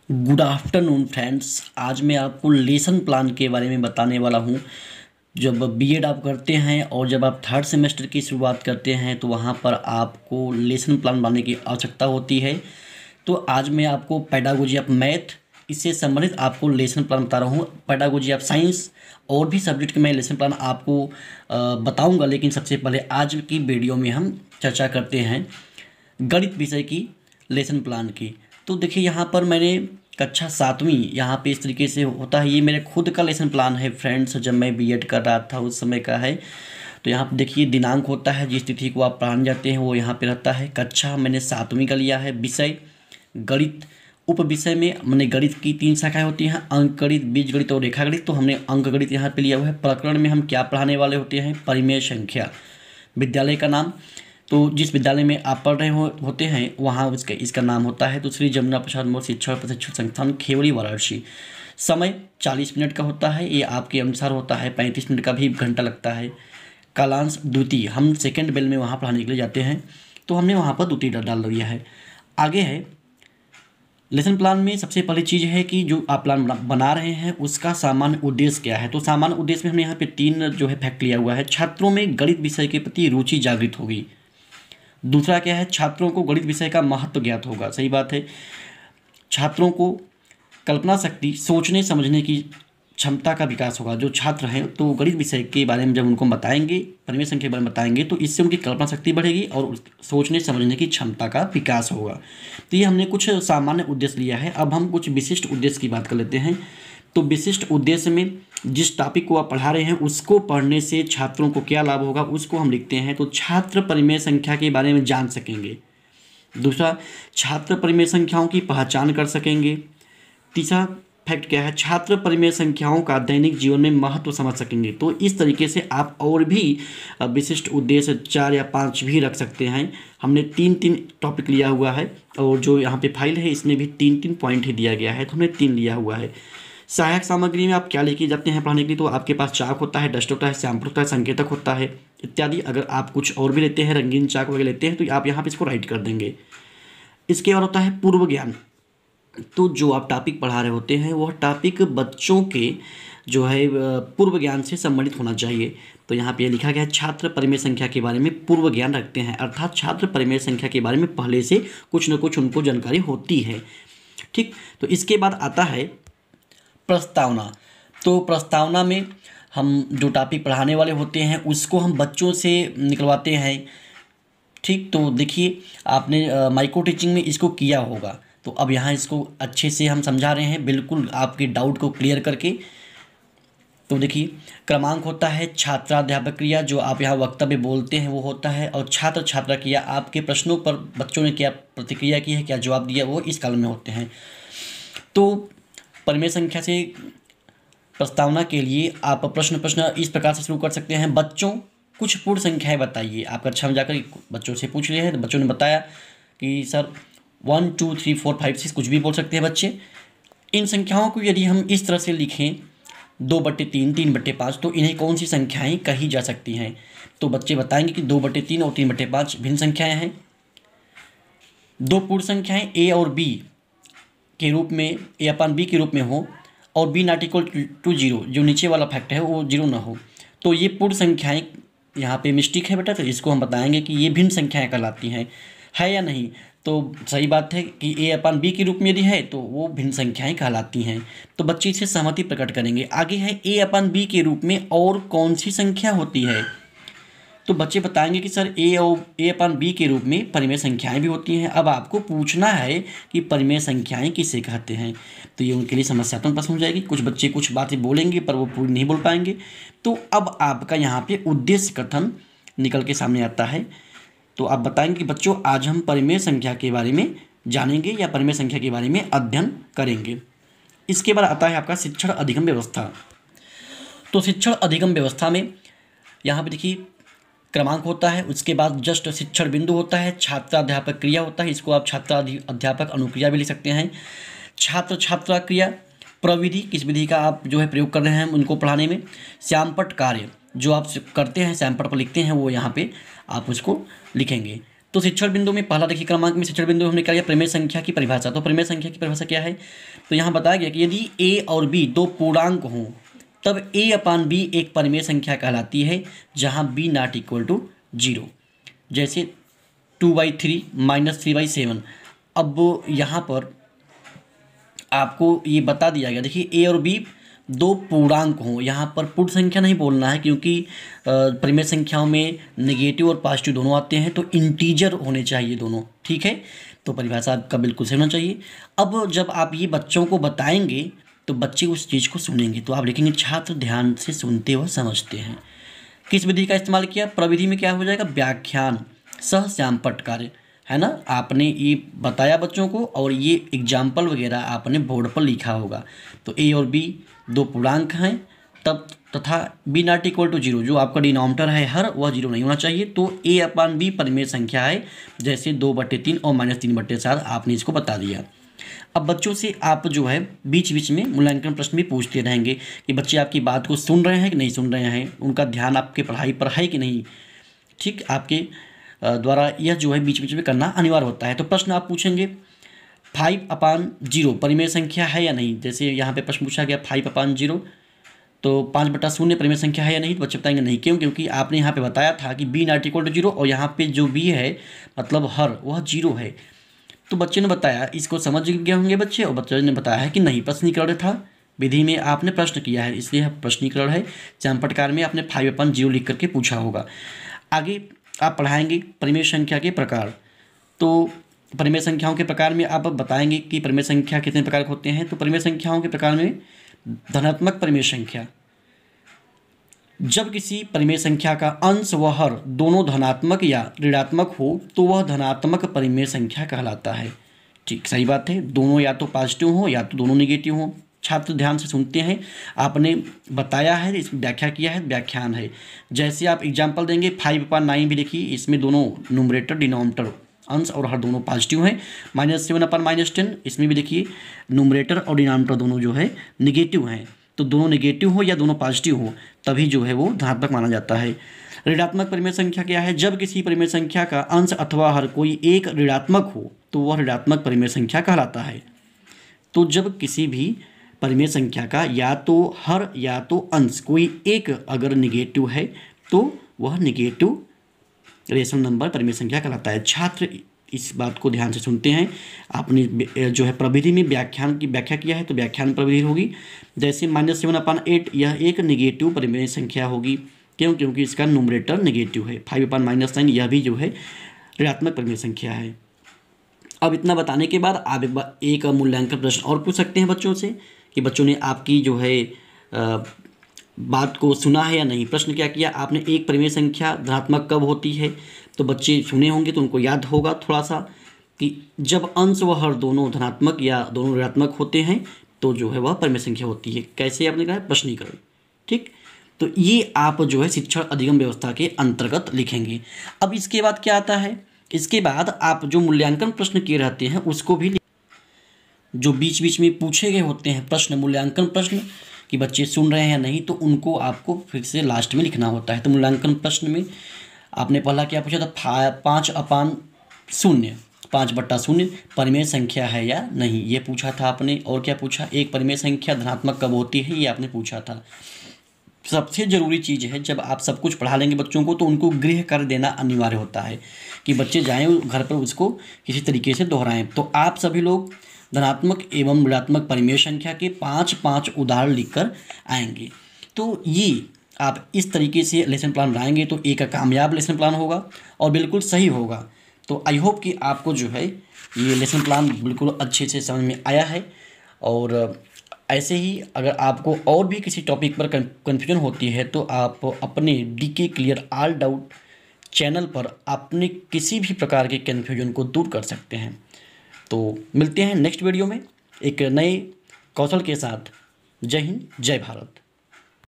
Good afternoon friends. आज मैं आपको लेसन प्लान के बारे में बताने वाला हूँ। जब बीएड आप करते हैं और जब आप थर्ड सेमेस्टर की शुरुआत करते हैं तो वहाँ पर आपको लेसन प्लान बनाने की आवश्यकता होती है। तो आज मैं आपको पेडागोजी ऑफ मैथ इससे संबंधित आपको लेसन प्लान बता रहा हूँ। पेडागोजी ऑफ साइंस और भी सब्जेक्ट के मैं लेसन प्लान आपको बताऊँगा, लेकिन सबसे पहले आज की वीडियो में हम चर्चा करते हैं गणित विषय की लेसन प्लान की। तो देखिए यहाँ पर मैंने कक्षा 7वीं यहाँ पे इस तरीके से होता है। ये मेरे खुद का लेसन प्लान है फ्रेंड्स, जब मैं बीएड कर रहा था उस समय का है। तो यहाँ पे देखिए दिनांक होता है, जिस तिथि को आप पढ़ाने जाते हैं वो यहाँ पे रहता है। कक्षा मैंने 7वीं का लिया है। विषय गणित, उप विषय में मैंने गणित की 3 शाखाएं होती हैं, अंक गणित, बीजगणित और रेखा गणित। तो हमने अंक गणित यहाँ पे लिया हुआ है। प्रकरण में हम क्या पढ़ाने वाले होते हैं? परिमेय संख्या। विद्यालय का नाम, तो जिस विद्यालय में आप पढ़ रहे होते हैं वहाँ इसका नाम होता है तो श्री जमुना प्रसाद मौर्य शिक्षा और प्रशिक्षण संस्थान खेवड़ी वाराणसी। समय 40 मिनट का होता है, ये आपके अनुसार होता है। 35 मिनट का भी घंटा लगता है। कालांश द्वितीय, हम सेकेंड बेल में वहाँ पढ़ाने के लिए जाते हैं तो हमने वहाँ पर द्वितीय डाल दिया है। आगे है लेसन प्लान में सबसे पहली चीज़ है कि जो आप प्लान बना रहे हैं उसका सामान्य उद्देश्य क्या है। तो सामान्य उद्देश्य में हमने यहाँ पे 3 जो है फैक्ट लिया हुआ है। छात्रों में गणित विषय के प्रति रुचि जागृत होगी। दूसरा क्या है? छात्रों को गणित विषय का महत्व ज्ञात होगा। सही बात है। छात्रों को कल्पना शक्ति, सोचने समझने की क्षमता का विकास होगा। जो छात्र हैं तो गणित विषय के बारे में जब उनको बताएंगे, परिमेय संख्या के बारे में बताएंगे तो इससे उनकी कल्पना शक्ति बढ़ेगी और सोचने समझने की क्षमता का विकास होगा। तो ये हमने कुछ सामान्य उद्देश्य लिया है। अब हम कुछ विशिष्ट उद्देश्य की बात कर लेते हैं। तो विशिष्ट उद्देश्य में जिस टॉपिक को आप पढ़ा रहे हैं उसको पढ़ने से छात्रों को क्या लाभ होगा उसको हम लिखते हैं। तो छात्र परिमेय संख्या के बारे में जान सकेंगे। दूसरा, छात्र परिमेय संख्याओं की पहचान कर सकेंगे। तीसरा फैक्ट क्या है? छात्र परिमेय संख्याओं का दैनिक जीवन में महत्व समझ सकेंगे। तो इस तरीके से आप और भी विशिष्ट उद्देश्य 4 या 5 भी रख सकते हैं। हमने 3 टॉपिक लिया हुआ है और जो यहाँ पे फाइल है इसमें भी 3 पॉइंट ही दिया गया है, तो हमने 3 लिया हुआ है। सहायक सामग्री में आप क्या लेके जाते हैं पढ़ाने के लिए? तो आपके पास चाक होता है, डस्ट होता है, सैंपल होता है, संकेतक होता है इत्यादि। अगर आप कुछ और भी लेते हैं, रंगीन चाक वगैरह लेते हैं, तो आप यहाँ पे इसको राइट कर देंगे। इसके बाद होता है पूर्व ज्ञान। तो जो आप टॉपिक पढ़ा रहे होते हैं वह टॉपिक बच्चों के जो है पूर्व ज्ञान से संबंधित होना चाहिए। तो यहाँ पे लिखा गया है छात्र परिमेय संख्या के बारे में पूर्व ज्ञान रखते हैं, अर्थात छात्र परिमेय संख्या के बारे में पहले से कुछ न कुछ उनको जानकारी होती है। ठीक, तो इसके बाद आता है प्रस्तावना। तो प्रस्तावना में हम जो टॉपिक पढ़ाने वाले होते हैं उसको हम बच्चों से निकलवाते हैं। ठीक, तो देखिए आपने माइक्रो टीचिंग में इसको किया होगा, तो अब यहाँ इसको अच्छे से हम समझा रहे हैं, बिल्कुल आपके डाउट को क्लियर करके। तो देखिए क्रमांक होता है छात्राध्यापक क्रिया, जो आप यहाँ वक्तव्य बोलते हैं वो होता है, और छात्र छात्रा क्रिया आपके प्रश्नों पर बच्चों ने क्या प्रतिक्रिया की है, क्या जवाब दिया, वो इस काल में होते हैं। तो परिमेय संख्या से प्रस्तावना के लिए आप प्रश्न इस प्रकार से शुरू कर सकते हैं। बच्चों कुछ पूर्ण संख्याएं बताइए। आप कक्षा में जाकर बच्चों से पूछ रहे हैं तो बच्चों ने बताया कि सर 1 2 3 4 5 6, कुछ भी बोल सकते हैं बच्चे। इन संख्याओं को यदि हम इस तरह से लिखें 2/3, 3/5, तो इन्हें कौन सी संख्याएं कही जा सकती हैं? तो बच्चे बताएंगे कि 2/3 और 3/5 भिन्न संख्याएं हैं। 2 पूर्ण संख्याएं ए और बी के रूप में, A/B के रूप में हो और B ≠ टू 0, जो नीचे वाला फैक्ट है वो 0 ना हो, तो ये पूर्ण संख्याएं, यहाँ पे मिस्टेक है बेटा, तो इसको हम बताएंगे कि ये भिन्न संख्याएं कहलाती हैं, है या नहीं? तो सही बात है कि A/B के रूप में यदि है तो वो भिन्न संख्याएं कहलाती हैं। तो बच्चे इससे सहमति प्रकट करेंगे। आगे है A/B के रूप में और कौन सी संख्या होती है? तो बच्चे बताएंगे कि सर A/B के रूप में परिमेय संख्याएं भी होती हैं। अब आपको पूछना है कि परिमेय संख्याएं किसे कहते हैं, तो ये उनके लिए समस्यात्मक प्रश्न हो जाएगी। कुछ बच्चे कुछ बातें बोलेंगे पर वो पूरी नहीं बोल पाएंगे। तो अब आपका यहाँ पे उद्देश्य कथन निकल के सामने आता है। तो आप बताएंगे कि बच्चों आज हम परिमेय संख्या के बारे में जानेंगे या परिमेय संख्या के बारे में अध्ययन करेंगे। इसके बाद आता है आपका शिक्षण अधिगम व्यवस्था। तो शिक्षण अधिगम व्यवस्था में यहाँ पे देखिए क्रमांक होता है, उसके बाद जस्ट शिक्षण बिंदु होता है, छात्राध्यापक क्रिया होता है, इसको आप छात्र अध्यापक अनुक्रिया भी लिख सकते हैं। छात्र छात्रा क्रिया, प्रविधि, किस विधि का आप जो है प्रयोग कर रहे हैं उनको पढ़ाने में। श्यामपट्ट कार्य, जो आप करते हैं श्यामपट्ट पर लिखते हैं वो यहाँ पे आप उसको लिखेंगे। तो शिक्षण बिंदु में पहला देखिए क्रमांक में शिक्षण बिंदु हमने क्या लिया, परिमेय संख्या की परिभाषा। तो परिमेय संख्या की परिभाषा क्या है, तो यहाँ बताया गया कि यदि a और b दो पूर्णांक हों तब a/b एक परिमेय संख्या कहलाती है जहाँ b नॉट इक्वल टू 0। जैसे 2/3 -3/7। अब यहाँ पर आपको ये बता दिया गया, देखिए a और b दो पूर्णांक हों, यहाँ पर पूर्ण संख्या नहीं बोलना है क्योंकि परिमेय संख्याओं में नेगेटिव और पॉजिटिव दोनों आते हैं, तो इंटीजर होने चाहिए दोनों, ठीक है। तो परिभाषा आपका बिल्कुल सही होना चाहिए। अब जब आप ये बच्चों को बताएंगे तो बच्चे उस चीज़ को सुनेंगे, तो आप लिखेंगे छात्र ध्यान से सुनते व समझते हैं। किस विधि का इस्तेमाल किया, प्रविधि में क्या हो जाएगा, व्याख्यान सह श्यामपट्ट कार्य, है ना। आपने ये बताया बच्चों को और ये एग्जाम्पल वगैरह आपने बोर्ड पर लिखा होगा। तो a और b दो पूर्णांक हैं तब तथा b नॉट इक्वल टू 0, जो आपका डिनोमिनेटर है हर वह 0 नहीं होना चाहिए। तो a/b परिमेय संख्या है, जैसे 2/3 और -3/7 आपने इसको बता दिया। अब बच्चों से आप जो है बीच बीच में मूल्यांकन प्रश्न भी पूछते रहेंगे कि बच्चे आपकी बात को सुन रहे हैं कि नहीं सुन रहे हैं, उनका ध्यान आपके पढ़ाई पर है कि नहीं, ठीक। आपके द्वारा यह जो है बीच बीच में करना अनिवार्य होता है। तो प्रश्न आप पूछेंगे 5/0 परिमेय संख्या है या नहीं। जैसे यहाँ पे प्रश्न पूछा गया 5/0, तो 5/0 परिमेय संख्या है या नहीं, तो बच्चे बताएंगे नहीं। क्यों, क्योंकि आपने यहाँ पे बताया था कि b नॉट इक्वल टू 0 और यहाँ पे जो b है मतलब हर वह 0 है। तो बच्चे ने बताया, इसको समझ गए होंगे बच्चे, और बच्चे ने बताया है कि नहीं। प्रश्नीकरण था, विधि में आपने प्रश्न किया है इसलिए प्रश्नीकरण है। श्यामपट्ट में आपने 5/0 लिख करके पूछा होगा। आगे आप पढ़ाएंगे परिमेय संख्या के प्रकार। तो परिमेय संख्याओं के प्रकार में आप बताएंगे कि परिमेय संख्या कितने प्रकार के होते हैं। तो परिमेय संख्याओं के प्रकार में धनात्मक परिमेय संख्या, जब किसी परिमेय संख्या का अंश व हर दोनों धनात्मक या ऋणात्मक हो तो वह धनात्मक परिमेय संख्या कहलाता है। ठीक, सही बात है, दोनों या तो पॉजिटिव हो या तो दोनों नेगेटिव हो। छात्र ध्यान से सुनते हैं, आपने बताया है, इसमें व्याख्या किया है, व्याख्यान है। जैसे आप एग्जाम्पल देंगे 5/9 भी देखिए, इसमें दोनों न्यूमरेटर डिनोमिनेटर अंश और हर दोनों पॉजिटिव हैं। -7/10 इसमें भी देखिए न्यूमरेटर और डिनोमिनेटर दोनों जो है नेगेटिव हैं। तो दोनों नेगेटिव हो या दोनों पॉजिटिव हो तभी जो है वो धनात्मक माना जाता है। ऋणात्मक परिमेय संख्या क्या है, जब किसी परिमेय संख्या का अंश अथवा हर कोई एक ऋणात्मक हो तो वह ऋणात्मक परिमेय संख्या कहलाता है। तो जब किसी भी परिमेय संख्या का या तो हर या तो अंश कोई एक अगर निगेटिव है तो वह निगेटिव रेशनल नंबर परिमेय संख्या कहलाता है। छात्र इस बात को ध्यान से सुनते हैं। आपने जो है प्रविधि में व्याख्यान की व्याख्या किया है तो व्याख्यान प्रविधि होगी। जैसे -7/8 यह एक निगेटिव परिमेय संख्या होगी। क्यों, क्योंकि इसका न्यूमरेटर निगेटिव है। 5/-9 यह भी जो है ऋणात्मक परिमेय संख्या है। अब इतना बताने के बाद आप एक मूल्यांकन प्रश्न और पूछ सकते हैं बच्चों से कि बच्चों ने आपकी जो है बात को सुना है या नहीं। प्रश्न क्या किया आपने, एक परिमेय संख्या धनात्मक कब होती है। तो बच्चे सुने होंगे तो उनको याद होगा थोड़ा सा कि जब अंश व हर दोनों धनात्मक या दोनों ऋणात्मक होते हैं तो जो है वह परिमेय संख्या होती है। कैसे आपने कहा, प्रश्नीकरण। ठीक, तो ये आप जो है शिक्षण अधिगम व्यवस्था के अंतर्गत लिखेंगे। अब इसके बाद क्या आता है, इसके बाद आप जो मूल्यांकन प्रश्न किए रहते हैं उसको भी, जो बीच बीच में पूछे गए होते हैं प्रश्न, मूल्यांकन प्रश्न कि बच्चे सुन रहे हैं या नहीं, तो उनको आपको फिर से लास्ट में लिखना होता है। तो मूल्यांकन प्रश्न में आपने पहला क्या पूछा था, 5/0 5/0 परिमेय संख्या है या नहीं, ये पूछा था आपने। और क्या पूछा, एक परिमेय संख्या धनात्मक कब होती है, ये आपने पूछा था। सबसे ज़रूरी चीज़ है, जब आप सब कुछ पढ़ा लेंगे बच्चों को तो उनको गृह कर देना अनिवार्य होता है कि बच्चे जाएँ घर पर उसको किसी तरीके से दोहराएं। तो आप सभी लोग धनात्मक एवं ऋणात्मक परिमेय संख्या के 5 उदाहरण लिखकर आएंगे। तो ये आप इस तरीके से लेसन प्लान बनाएंगे तो एक कामयाब लेसन प्लान होगा और बिल्कुल सही होगा। तो आई होप कि आपको जो है ये लेसन प्लान बिल्कुल अच्छे से समझ में आया है। और ऐसे ही अगर आपको और भी किसी टॉपिक पर कन्फ्यूजन होती है तो आप अपने DK clear all doubt channel पर अपने किसी भी प्रकार के कन्फ्यूजन को दूर कर सकते हैं। तो मिलते हैं नेक्स्ट वीडियो में एक नए कौशल के साथ। जय हिंद, जय भारत।